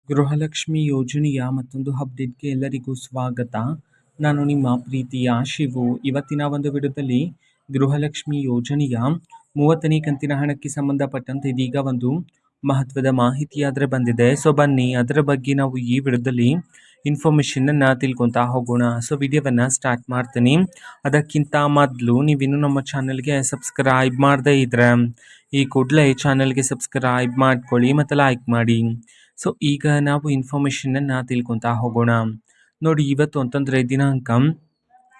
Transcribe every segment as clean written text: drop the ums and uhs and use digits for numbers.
ಗೃಹಲಕ್ಷ್ಮಿ ಯೋಜನೆಯ ಮತ್ತೊಂದು ಅಪ್ಡೇಟ್‌ಗೆ ಎಲ್ಲರಿಗೂ ಸ್ವಾಗತ. ನಾನು ನಿಮ್ಮ ಪ್ರೀತಿಯ ಶಿವು. ಇವತ್ತಿನ ಒಂದು ವಿಡಿಯೋದಲ್ಲಿ ಗೃಹಲಕ್ಷ್ಮಿ ಯೋಜನೆಯ 30ನೇ ಕಂತಿನ ಹಣಕ್ಕೆ ಸಂಬಂಧಪಟ್ಟಂತೆ ಇದೀಗ ಒಂದು ಮಹತ್ವದ ಮಾಹಿತಿ ಬಂದಿದೆ. ಸೊ ಬನ್ನಿ ಅದರ ಬಗ್ಗೆ ನಾವು ಈ ವಿಡಿಯೋದಲ್ಲಿ ಇನ್ಫಾರ್ಮೇಷನನ್ನು ತಿಳ್ಕೊತಾ ಹೋಗೋಣ. ಸೊ ವಿಡಿಯೋವನ್ನು ಸ್ಟಾರ್ಟ್ ಮಾಡ್ತೀನಿ. ಅದಕ್ಕಿಂತ ಮೊದಲು ನೀವಿನ್ನೂ ನಮ್ಮ ಚಾನಲ್ಗೆ ಸಬ್ಸ್ಕ್ರೈಬ್ ಮಾಡದೇ ಇದ್ರೆ ಈ ಕೂಡಲೇ ಚಾನಲ್ಗೆ ಸಬ್ಸ್ಕ್ರೈಬ್ ಮಾಡ್ಕೊಳ್ಳಿ ಮತ್ತು ಲೈಕ್ ಮಾಡಿ. ಸೊ ಈಗ ನಾವು ಇನ್ಫಾರ್ಮೇಷನನ್ನು ತಿಳ್ಕೊತಾ ಹೋಗೋಣ. ನೋಡಿ, ಇವತ್ತು ಅಂತಂದರೆ ದಿನಾಂಕ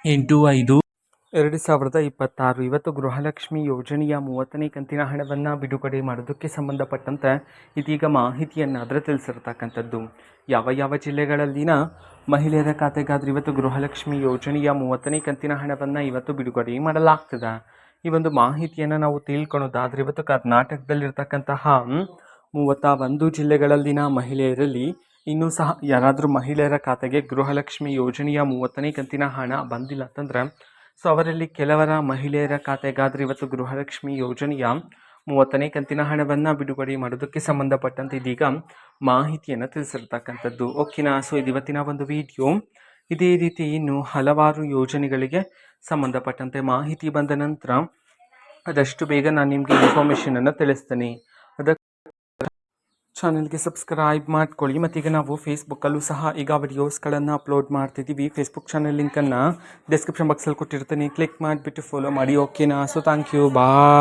8/5/2026. ಇವತ್ತು ಗೃಹಲಕ್ಷ್ಮಿ ಯೋಜನೆಯ 30ನೇ ಕಂತಿನ ಹಣವನ್ನು ಬಿಡುಗಡೆ ಮಾಡೋದಕ್ಕೆ ಸಂಬಂಧಪಟ್ಟಂತೆ ಇದೀಗ ಮಾಹಿತಿಯನ್ನು ತಿಳಿಸಿರ್ತಕ್ಕಂಥದ್ದು. ಯಾವ ಜಿಲ್ಲೆಗಳಲ್ಲಿನ ಮಹಿಳೆಯರ ಖಾತೆಗಾದ್ರೆ ಇವತ್ತು ಗೃಹಲಕ್ಷ್ಮಿ ಯೋಜನೆಯ 30ನೇ ಕಂತಿನ ಹಣವನ್ನು ಇವತ್ತು ಬಿಡುಗಡೆ ಮಾಡಲಾಗ್ತದೆ. ಈ ಒಂದು ಮಾಹಿತಿಯನ್ನು ನಾವು ತಿಳ್ಕೊಳೋದಾದರೆ ಇವತ್ತು ಕರ್ನಾಟಕದಲ್ಲಿರ್ತಕ್ಕಂತಹ 31 ಜಿಲ್ಲೆಗಳಲ್ಲಿನ ಮಹಿಳೆಯರಲ್ಲಿ ಇನ್ನೂ ಸಹ ಯಾರಾದರೂ ಮಹಿಳೆಯರ ಖಾತೆಗೆ ಗೃಹಲಕ್ಷ್ಮಿ ಯೋಜನೆಯ 30ನೇ ಕಂತಿನ ಹಣ ಬಂದಿಲ್ಲ ಅಂತಂದರೆ ಸೊ ಅವರಲ್ಲಿ ಕೆಲವರ ಮಹಿಳೆಯರ ಖಾತೆಗಾದರೆ ಇವತ್ತು ಗೃಹಲಕ್ಷ್ಮಿ ಯೋಜನೆಯ 30ನೇ ಕಂತಿನ ಹಣವನ್ನು ಬಿಡುಗಡೆ ಮಾಡೋದಕ್ಕೆ ಸಂಬಂಧಪಟ್ಟಂತೆ ಇದೀಗ ಮಾಹಿತಿಯನ್ನು ತಿಳಿಸಿರ್ತಕ್ಕಂಥದ್ದು. ಓಕೆನಾ? ಸೊ ಇದು ಇವತ್ತಿನ ಒಂದು ವಿಡಿಯೋ. ಇದೇ ರೀತಿ ಇನ್ನು ಹಲವಾರು ಯೋಜನೆಗಳಿಗೆ ಸಂಬಂಧಪಟ್ಟಂತೆ ಮಾಹಿತಿ ಬಂದ ನಂತರ ಆದಷ್ಟು ಬೇಗ ನಾನು ನಿಮಗೆ ಇನ್ಫಾರ್ಮೇಷನನ್ನು ತಿಳಿಸ್ತೀನಿ. ಚಾನಲ್ಗೆ ಸಬ್ಸ್ಕ್ರೈಬ್ ಮಾಡ್ಕೊಳ್ಳಿ. ಮತ್ತೀಗ ನಾವು ಫೇಸ್ಬುಕ್ಕಲ್ಲೂ ಸಹ ಈಗ ವಿಡಿಯೋಸ್ಗಳನ್ನು ಅಪ್ಲೋಡ್ ಮಾಡ್ತಿದ್ದೀವಿ. ಫೇಸ್ಬುಕ್ ಚಾನಲ್ ಲಿಂಕನ್ನು ಡಿಸ್ಕ್ರಿಪ್ಷನ್ ಬಾಕ್ಸಲ್ಲಿ ಕೊಟ್ಟಿರ್ತೀನಿ. ಕ್ಲಿಕ್ ಮಾಡಿಬಿಟ್ಟು ಫಾಲೋ ಮಾಡಿ. ಓಕೆನಾ? So thank you. ಬಾಯ್.